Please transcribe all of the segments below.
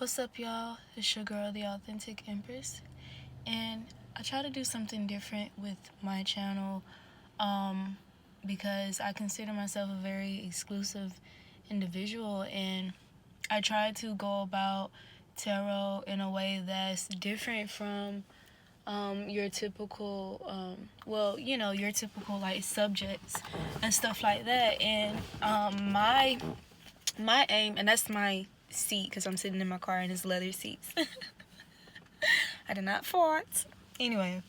What's up, y'all? It's your girl, the Authentic Empress, and I try to do something different with my channel because I consider myself a very exclusive individual, and I try to go about tarot in a way that's different from your typical, your typical like subjects and stuff like that. And my aim, and that's my seat because I'm sitting in my car in it's leather seats. I did not fart. Anyway,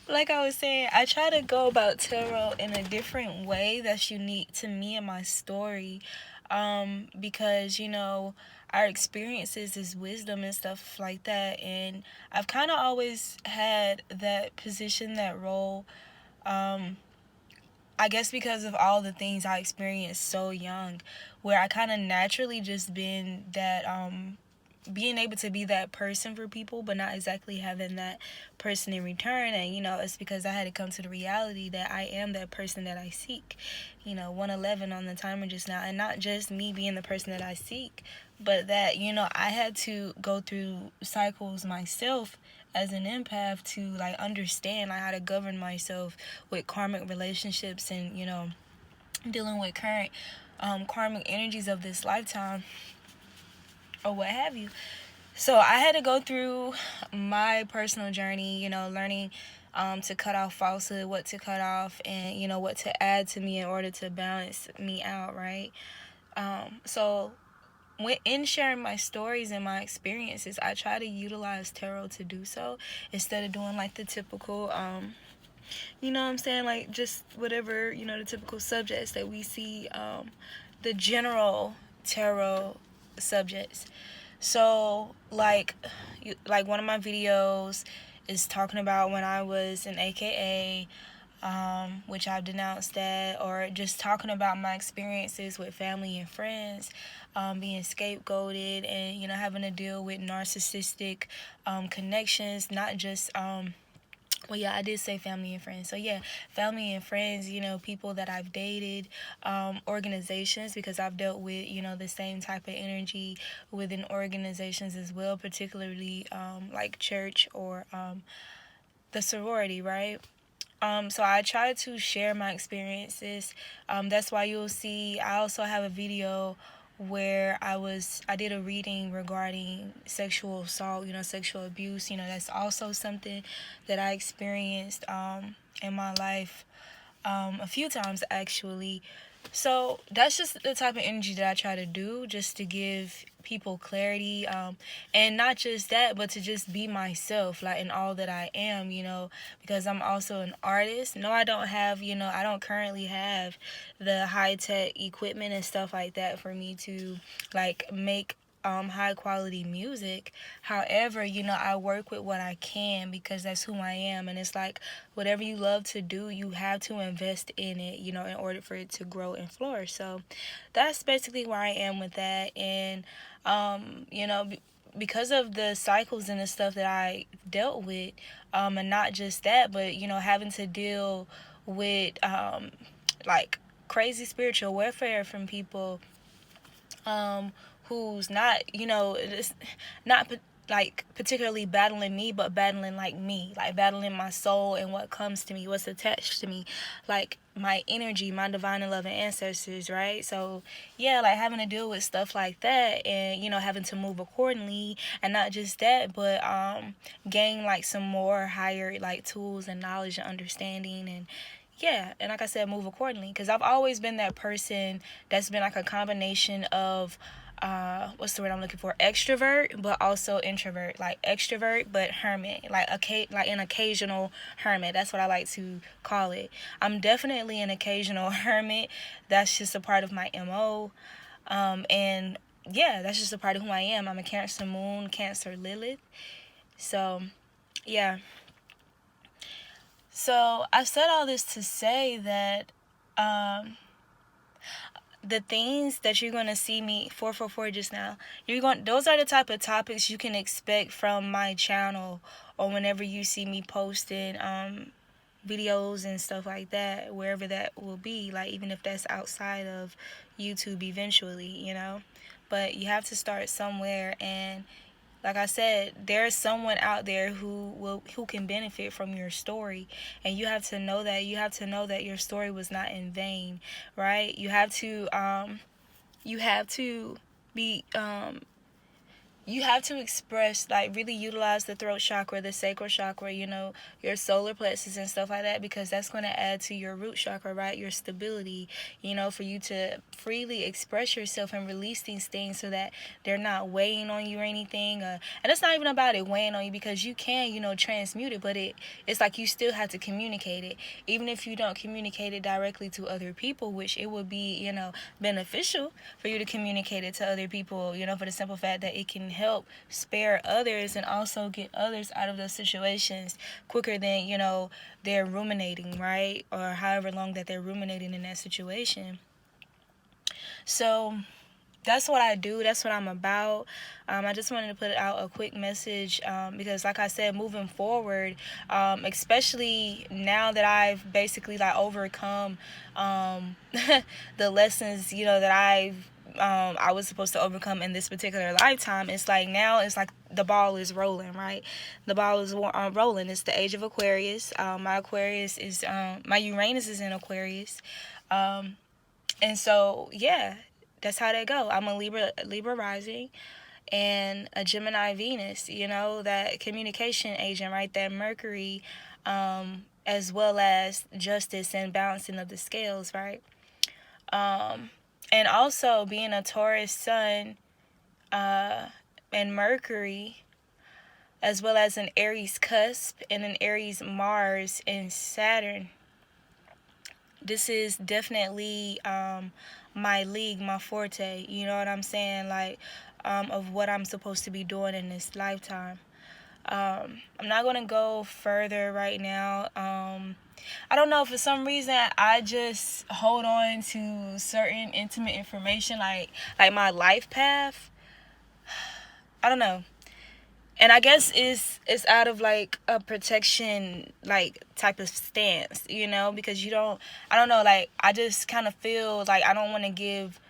like I was saying, I try to go about tarot in a different way that's unique to me and my story. Because, our experiences is wisdom and stuff like that. And I've kind of always had that position, that role. I guess because of all the things I experienced so young, where I kind of naturally just been that, being able to be that person for people, but not exactly having that person in return. And, it's because I had to come to the reality that I am that person that I seek. 111 on the timer just now. And not just me being the person that I seek, but that, I had to go through cycles myself as an empath to like understand like how to govern myself with karmic relationships and dealing with current karmic energies of this lifetime or what have you. So I had to go through my personal journey, learning to cut off falsehood, what to cut off, and what to add to me in order to balance me out, right? So in sharing my stories and my experiences, I try to utilize tarot to do so instead of doing like the typical, you know what I'm saying, like just whatever, the typical subjects that we see, the general tarot subjects. So like one of my videos is talking about when I was an AKA, which I've denounced that, or just talking about my experiences with family and friends, being scapegoated and, having to deal with narcissistic connections, not just, well, yeah, I did say family and friends. So, yeah, family and friends, people that I've dated, organizations, because I've dealt with, the same type of energy within organizations as well, particularly like church or the sorority, right? So I try to share my experiences. That's why you'll see I also have a video where I did a reading regarding sexual assault, sexual abuse. That's also something that I experienced in my life a few times actually. So that's just the type of energy that I try to do, just to give people clarity, and not just that, but to just be myself, like in all that I am, because I'm also an artist. No, I don't have, I don't currently have the high-tech equipment and stuff like that for me to like make high quality music. However, I work with what I can because that's who I am. And it's like whatever you love to do, you have to invest in it, in order for it to grow and flourish. So that's basically where I am with that. And because of the cycles and the stuff that I dealt with, and not just that, but having to deal with like crazy spiritual warfare from people who's not, it's not like particularly battling me, but battling like me, like battling my soul and what comes to me, what's attached to me, like my energy, my divine and loving ancestors, right? So yeah, like having to deal with stuff like that, and having to move accordingly, and not just that, but gain like some more higher like tools and knowledge and understanding, and yeah, and like I said, move accordingly, because I've always been that person that's been like a combination of what's the word I'm looking for, extrovert but also introvert, like extrovert but hermit, like an occasional hermit. That's what I like to call it. I'm definitely an occasional hermit. That's just a part of my MO. And yeah, that's just a part of who I am. I'm a Cancer moon, Cancer Lilith. So yeah, so I said all this to say that the things that you're going to see me 444 just now, those are the type of topics you can expect from my channel, or whenever you see me posting videos and stuff like that, wherever that will be, like even if that's outside of YouTube eventually, but you have to start somewhere. And like I said, there's someone out there who can benefit from your story, and you have to know that. You have to know that your story was not in vain, right? You have to be you have to express, like really utilize the throat chakra, the sacral chakra, your solar plexus and stuff like that, because that's going to add to your root chakra, right? Your stability, for you to freely express yourself and release these things so that they're not weighing on you or anything. And it's not even about it weighing on you, because you can, transmute it, but it's like you still have to communicate it. Even if you don't communicate it directly to other people, which it would be, beneficial for you to communicate it to other people, for the simple fact that it can help spare others and also get others out of those situations quicker than, they're ruminating, right? Or however long that they're ruminating in that situation. So that's what I do. That's what I'm about. I just wanted to put out a quick message because, like I said, moving forward, especially now that I've basically overcome the lessons, that I was supposed to overcome in this particular lifetime. It's like now it's like the ball is rolling, right? The ball is rolling. It's the age of Aquarius. My Uranus is in Aquarius. And so, yeah, that's how they go. I'm a Libra rising and a Gemini Venus, that communication agent, right? That Mercury, as well as justice and balancing of the scales, right? And also being a Taurus sun and Mercury, as well as an Aries cusp and an Aries Mars and Saturn. This is definitely my league, my forte, you know what I'm saying? Of what I'm supposed to be doing in this lifetime. I'm not going to go further right now. I don't know, for some reason I just hold on to certain intimate information, like my life path. I don't know. And I guess it's out of a protection type of stance, because I don't know, I just kind of feel like I don't want to give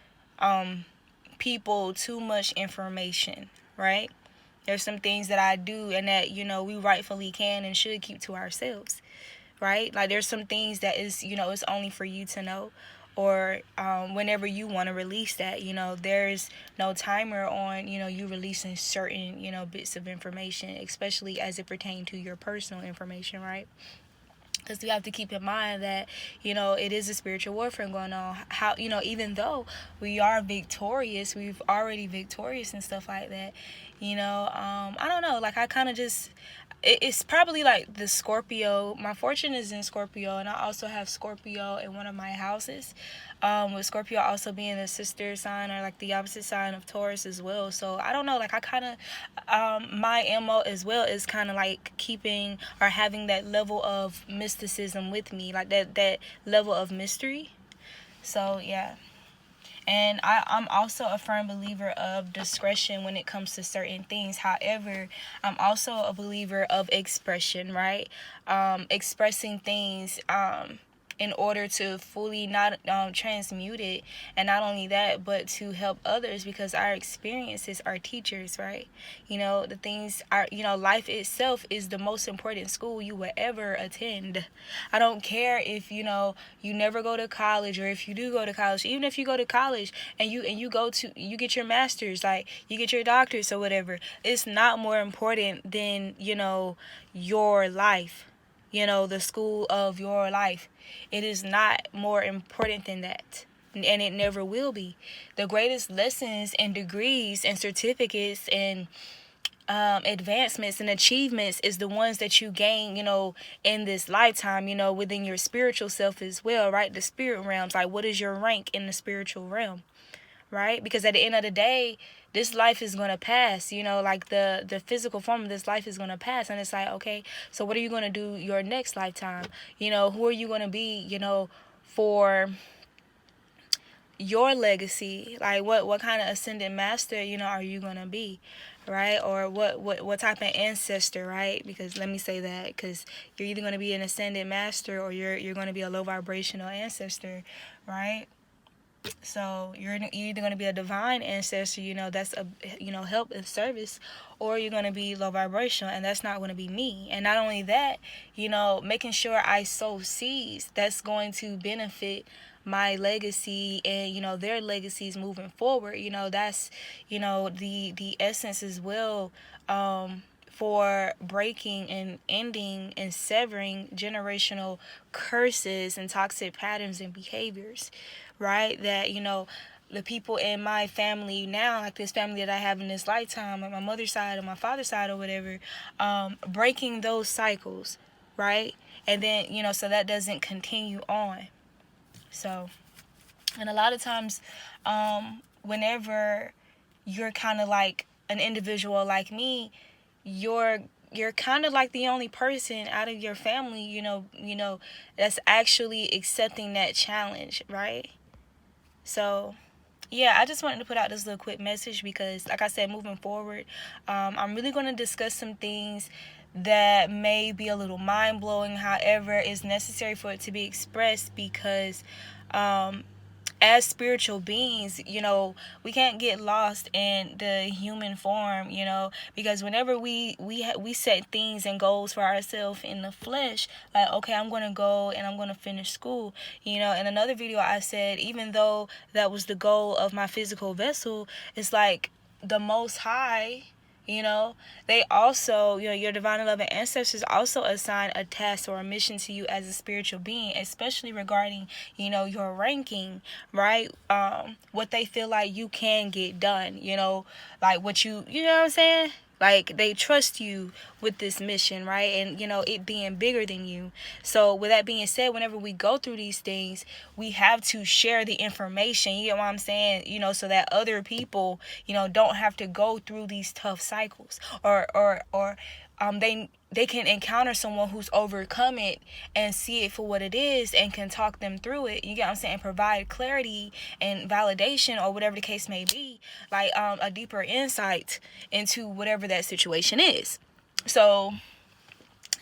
people too much information, right? There's some things that I do and that, we rightfully can and should keep to ourselves, right? There's some things that is, it's only for you to know, or whenever you want to release that, there's no timer on, you releasing certain, bits of information, especially as it pertains to your personal information, right? Because you have to keep in mind that, it is a spiritual warfare going on. How, even though we are victorious, we've already victorious and stuff like that, I don't know, I kind of just, it's probably the Scorpio. My fortune is in Scorpio, and I also have Scorpio in one of my houses, with Scorpio also being the sister sign or the opposite sign of Taurus as well. So I don't know, I kind of my MO as well is kind of keeping or having that level of mysticism with me, that level of mystery. So yeah. And I'm also a firm believer of discretion when it comes to certain things. However, I'm also a believer of expression, right? Expressing things in order to fully not transmute it. And not only that, but to help others, because our experiences are teachers, right? The things are, life itself is the most important school you will ever attend. I don't care if, you never go to college, or if you do go to college. Even if you go to college and you get your master's, you get your doctorate or whatever, it's not more important than, your life, the school of your life. It is not more important than that. And it never will be. The greatest lessons and degrees and certificates and advancements and achievements is the ones that you gain, in this lifetime, within your spiritual self as well, right? The spirit realms. What is your rank in the spiritual realm, right? Because at the end of the day, this life is going to pass, the physical form of this life is going to pass. And it's okay, so what are you going to do your next lifetime? Who are you going to be, for your legacy, like what kind of ascended master, are you gonna be, right? Or what type of ancestor, right? Because let me say that, because you're either gonna be an ascended master, or you're gonna be a low vibrational ancestor, right? So you're either going to be a divine ancestor, that's a help and service, or you're going to be low vibrational, and that's not going to be me. And not only that, making sure I sow seeds that's going to benefit my legacy and their legacies moving forward. That's the essence as well, for breaking and ending and severing generational curses and toxic patterns and behaviors, right? That, the people in my family now, like this family that I have in this lifetime, like my mother's side or my father's side or whatever, breaking those cycles, right? And then, so that doesn't continue on. So, and a lot of times, whenever you're kind of like an individual like me, you're kind of like the only person out of your family, that's actually accepting that challenge, right? So, yeah, I just wanted to put out this little quick message because, like I said, moving forward, I'm really going to discuss some things that may be a little mind-blowing. However, it's necessary for it to be expressed because, as spiritual beings, we can't get lost in the human form, because whenever we set things and goals for ourselves in the flesh, like, okay, I'm going to go and I'm going to finish school, in another video I said, even though that was the goal of my physical vessel, it's like the Most High, they also, your divine and loving ancestors also assign a task or a mission to you as a spiritual being, especially regarding, your ranking, right? What they feel like you can get done, like what you know what I'm saying? Like, they trust you with this mission, right? And, it being bigger than you. So, with that being said, whenever we go through these things, we have to share the information, you get what I'm saying? So that other people, don't have to go through these tough cycles. They can encounter someone who's overcome it and see it for what it is and can talk them through it. You get what I'm saying? Provide clarity and validation, or whatever the case may be, like a deeper insight into whatever that situation is. So,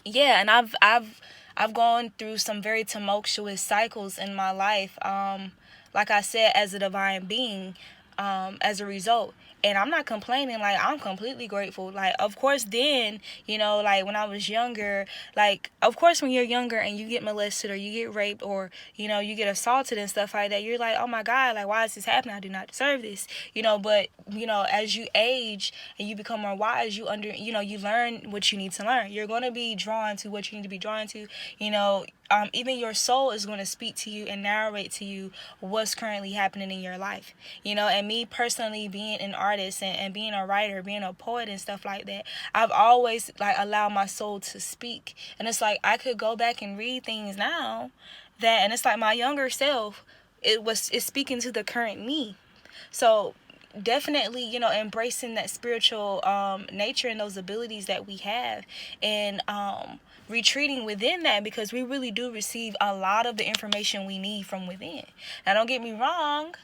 yeah, and I've gone through some very tumultuous cycles in my life. Like I said, as a divine being, as a result. And I'm not complaining, like, I'm completely grateful. Like, of course, then, like, when I was younger, like, of course, when you're younger and you get molested or you get raped or, you get assaulted and stuff like that, you're like, oh my God, like, why is this happening? I do not deserve this, but, as you age and you become more wise, you learn what you need to learn. You're going to be drawn to what you need to be drawn to, even your soul is going to speak to you and narrate to you what's currently happening in your life, and me personally being an artist and being a writer, being a poet and stuff like that, I've always like allowed my soul to speak. And it's like I could go back and read things now and it's like my younger self, it's speaking to the current me. So definitely, embracing that spiritual nature and those abilities that we have, and retreating within that, because we really do receive a lot of the information we need from within. Now, don't get me wrong,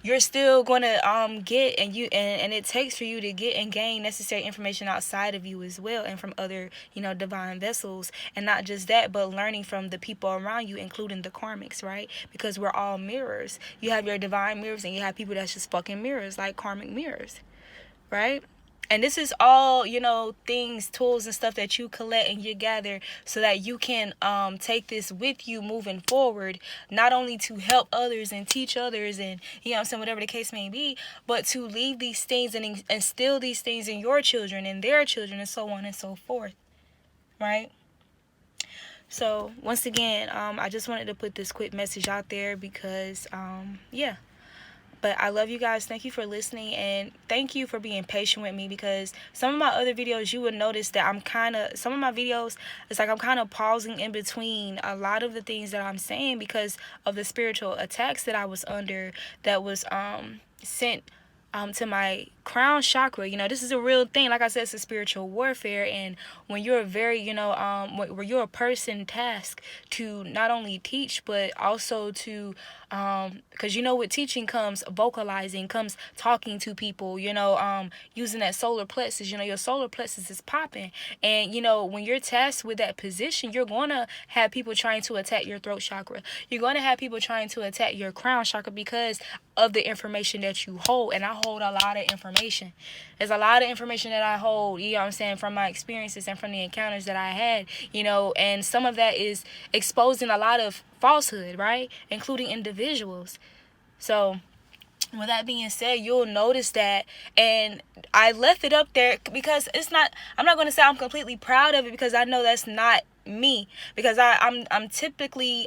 you're still going to get and it takes for you to get and gain necessary information outside of you as well, and from other divine vessels. And not just that, but learning from the people around you, including the karmics, right? Because we're all mirrors. You have your divine mirrors and you have people that's just fucking mirrors, like karmic mirrors, right? And this is all, things, tools and stuff that you collect and you gather so that you can take this with you moving forward, not only to help others and teach others and, whatever the case may be, but to leave these things and instill these things in your children and their children and so on and so forth, right? So, once again, I just wanted to put this quick message out there because, yeah. But I love you guys. Thank you for listening, and thank you for being patient with me, because some of my other videos, you would notice that some of my videos, it's like I'm kind of pausing in between a lot of the things that I'm saying because of the spiritual attacks that I was under, that was sent to my crown chakra. This is a real thing. Like I said, it's a spiritual warfare. And when you're very, where you're a person tasked to not only teach, but also to, because with teaching comes vocalizing, comes talking to people, using that solar plexus. Your solar plexus is popping. And, when you're tasked with that position, you're going to have people trying to attack your throat chakra. You're going to have people trying to attack your crown chakra because of the information that you hold. And I hold a lot of information. There's a lot of information that I hold, from my experiences and from the encounters that I had, and some of that is exposing a lot of falsehood, right? Including individuals. So with that being said, you'll notice that, and I left it up there because I'm not going to say I'm completely proud of it, because I know that's not me, because I typically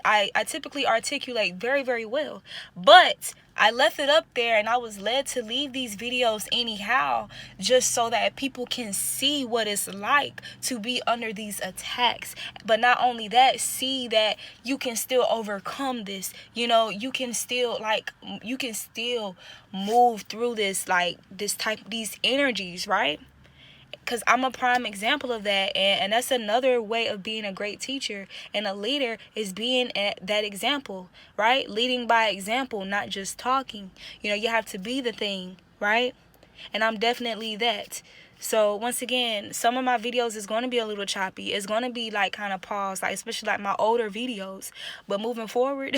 articulate very, very well, but I left it up there, and I was led to leave these videos anyhow, just so that people can see what it's like to be under these attacks. But not only that, see that you can still overcome this. You can still move through this, these energies, right? Because I'm a prime example of that. And that's another way of being a great teacher and a leader, is being that example, right? Leading by example, not just talking. You have to be the thing, right? And I'm definitely that. So once again, some of my videos is going to be a little choppy. It's going to be kind of paused, especially my older videos. But moving forward,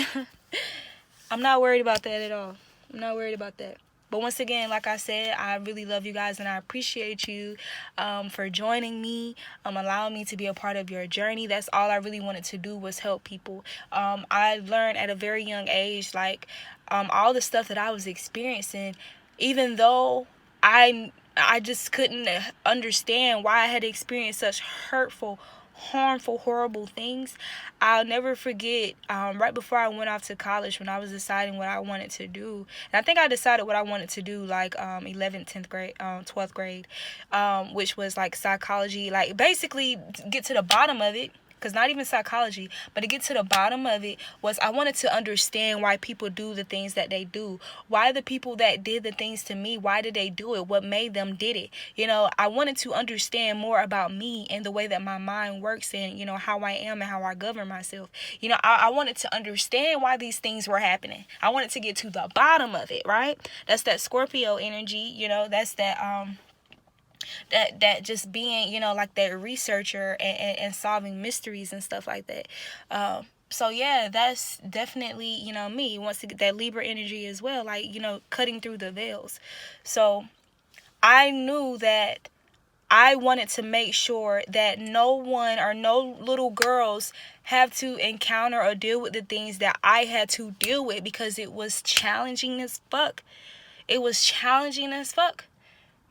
I'm not worried about that at all. I'm not worried about that. But once again, like I said, I really love you guys, and I appreciate you for joining me, allowing me to be a part of your journey. That's all I really wanted to do, was help people. I learned at a very young age, all the stuff that I was experiencing, even though I just couldn't understand why I had experienced such hurtful, harmful, horrible things. I'll never forget, right before I went off to college, when I was deciding what I wanted to do. And I think I decided what I wanted to do 11th, 10th grade, 12th grade, which was psychology, basically get to the bottom of it. Because not even psychology, but to get to the bottom of it was, I wanted to understand why people do the things that they do. Why the people that did the things to me, why did they do it? What made them did it? I wanted to understand more about me and the way that my mind works, and, how I am and how I govern myself. I wanted to understand why these things were happening. I wanted to get to the bottom of it, right? That's that Scorpio energy, that's that that just being, that researcher and solving mysteries and stuff like that. So yeah, that's definitely, me. Wants to get that Libra energy as well, cutting through the veils. So I knew that I wanted to make sure that no one or no little girls have to encounter or deal with the things that I had to deal with, because it was challenging as fuck. It was challenging as fuck.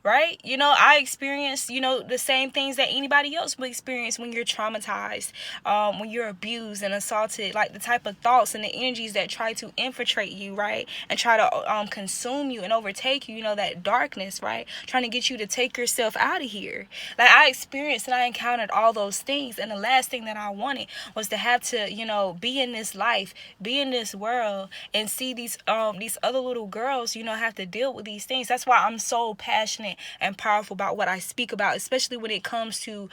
Right? I experienced, the same things that anybody else would experience when you're traumatized, when you're abused and assaulted, the type of thoughts and the energies that try to infiltrate you, right? And try to consume you and overtake you, that darkness, right? Trying to get you to take yourself out of here. I experienced and I encountered all those things. And the last thing that I wanted was to have to, be in this life, be in this world, and see these other little girls, have to deal with these things. That's why I'm so passionate and powerful about what I speak about, especially when it comes to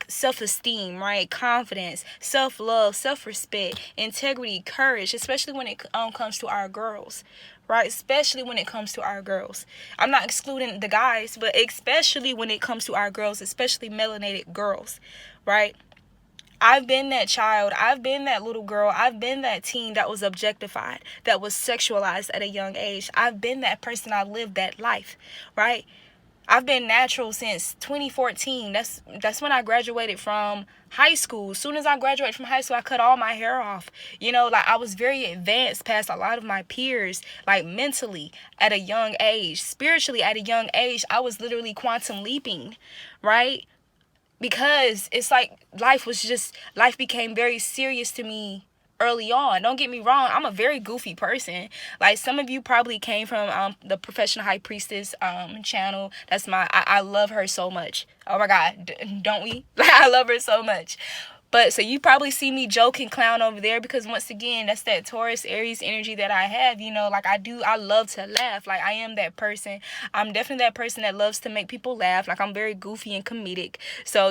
self-esteem, right? Confidence, self-love, self-respect, integrity, courage, especially when it comes to our girls, right? Especially when it comes to our girls. I'm not excluding the guys, but especially when it comes to our girls, especially melanated girls, right? I've been that child. I've been that little girl. I've been that teen that was objectified, that was sexualized at a young age. I've been that person. I lived that life, right? I've been natural since 2014. That's when I graduated from high school. As soon as I graduated from high school, I cut all my hair off. I was very advanced past a lot of my peers, mentally at a young age, spiritually at a young age. I was literally quantum leaping, right? Because it's life became very serious to me early on. Don't get me wrong, I'm a very goofy person. Some of you probably came from the Professional High Priestess channel. That's I love her so much. Oh my God, don't we? I love her so much. But so you probably see me joke and clown over there because once again, that's that Taurus Aries energy that I have. Like I love to laugh. Like I am that person. I'm definitely that person that loves to make people laugh. Like I'm very goofy and comedic. So,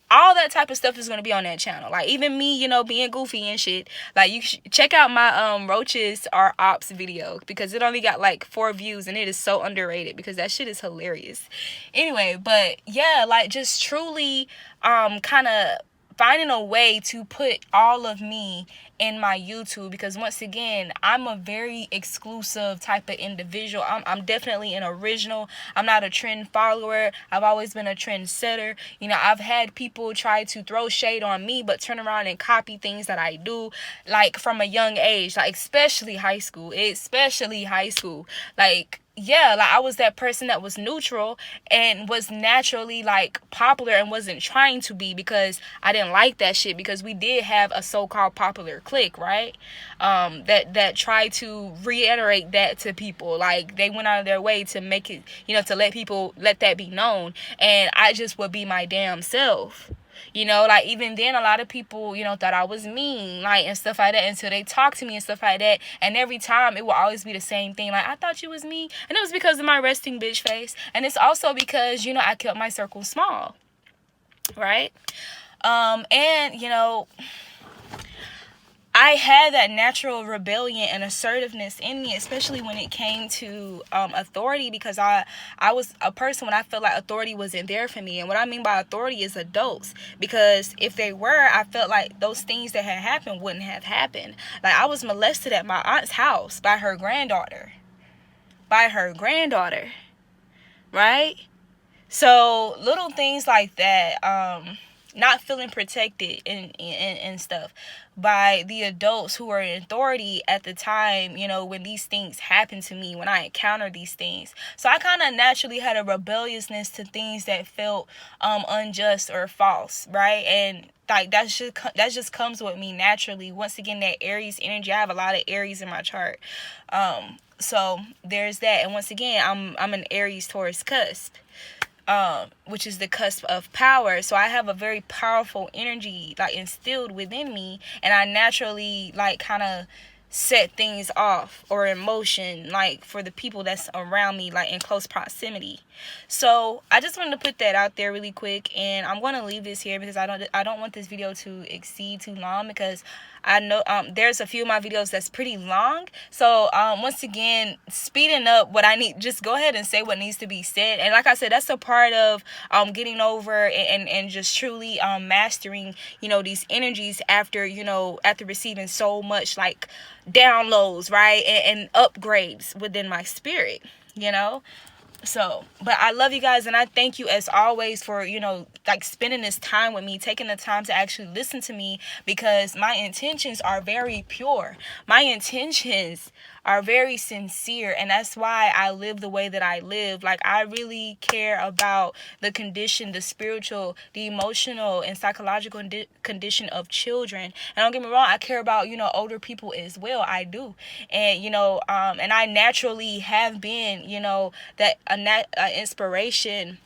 all that type of stuff is going to be on that channel. Like even me, being goofy and shit. Like you should check out my roaches are ops video because it only got like 4 views and it is so underrated because that shit is hilarious. Anyway, but yeah, like just truly kind of finding a way to put all of me in my YouTube because once again, I'm a very exclusive type of individual. I'm definitely an original. I'm not a trend follower. I've always been a trend setter. I've had people try to throw shade on me but turn around and copy things that I do like from a young age, like especially high school. Like yeah, like I was that person that was neutral and was naturally like popular and wasn't trying to be because I didn't like that shit because we did have a so-called popular clique, right? That tried to reiterate that to people. Like they went out of their way to make it, to let that be known. And I just would be my damn self. Like even then a lot of people, thought I was mean, like, and stuff like that until they talked to me and stuff like that. And every time it will always be the same thing. Like, I thought you was mean. And it was because of my resting bitch face. And it's also because, I kept my circle small. Right? And, I had that natural rebellion and assertiveness in me, especially when it came to authority, because I was a person when I felt like authority wasn't there for me. And what I mean by authority is adults, because if they were, I felt like those things that had happened wouldn't have happened. Like I was molested at my aunt's house by her granddaughter. Right? So little things like that, not feeling protected and stuff by the adults who were in authority at the time, when these things happened to me, when I encountered these things. So I kind of naturally had a rebelliousness to things that felt unjust or false, right? And like that just comes with me naturally. Once again, that Aries energy, I have a lot of Aries in my chart. So there's that. And once again, I'm an Aries Taurus cusp. Which is the cusp of power. So I have a very powerful energy like instilled within me, and I naturally like kind of set things off or in motion like for the people that's around me, like in close proximity. So I just wanted to put that out there really quick, and I'm going to leave this here because I don't want this video to exceed too long, because I know there's a few of my videos that's pretty long. So once again, speeding up what I need, just go ahead and say what needs to be said. And like I said, that's a part of getting over and just truly mastering, these energies after receiving so much like downloads, right? And upgrades within my spirit, So, but I love you guys, and I thank you as always for, like spending this time with me, taking the time to actually listen to me, because my intentions are very pure. My intentions are very sincere, and that's why I live the way that I live. Like, I really care about the condition, the spiritual, the emotional, and psychological condition of children. And don't get me wrong, I care about, older people as well. I do. And, and I naturally have been, that inspiration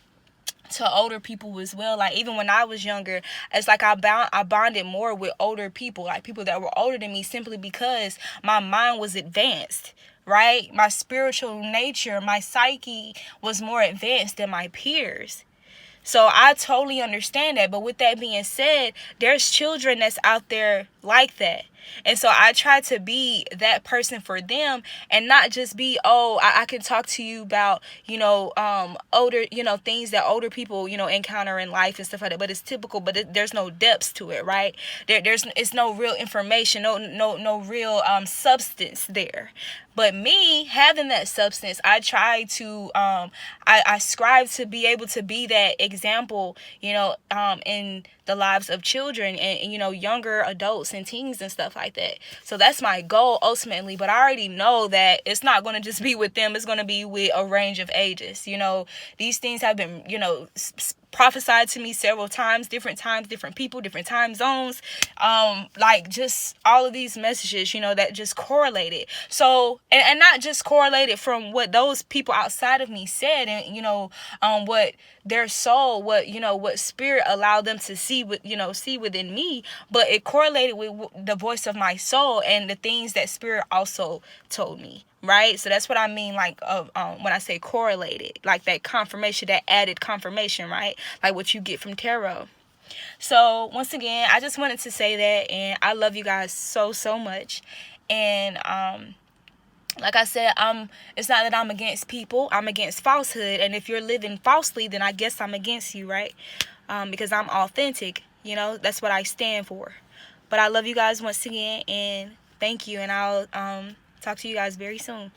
to older people as well. Like even when I was younger, it's like I bonded more with older people, like people that were older than me, simply because my mind was advanced, right? My spiritual nature, my psyche was more advanced than my peers. So I totally understand that. But with that being said, there's children that's out there like that. And so I try to be that person for them, and not just be, I can talk to you about, older, things that older people, encounter in life and stuff like that. But it's typical, but there's no depths to it, right? It's no real information, no real substance there. But me having that substance, I try to, I strive to be able to be that example, in the lives of children and younger adults and teens and stuff like that. So that's my goal ultimately. But I already know that it's not going to just be with them. It's going to be with a range of ages. These things have been, prophesied to me several times, different people, different time zones, like just all of these messages, you know, that just correlated. So, and not just correlated from what those people outside of me said, and, you know, what their soul, what, you know, what spirit allowed them to see, see within me, but it correlated with the voice of my soul and the things that spirit also told me. Right? So that's what I mean, like, when I say correlated, like that confirmation, that added confirmation, right? Like what you get from tarot. So once again, I just wanted to say that, and I love you guys so, so much. And, like I said, it's not that I'm against people. I'm against falsehood. And if you're living falsely, then I guess I'm against you, right? Because I'm authentic, you know, that's what I stand for. But I love you guys once again, and thank you. And I'll, talk to you guys very soon.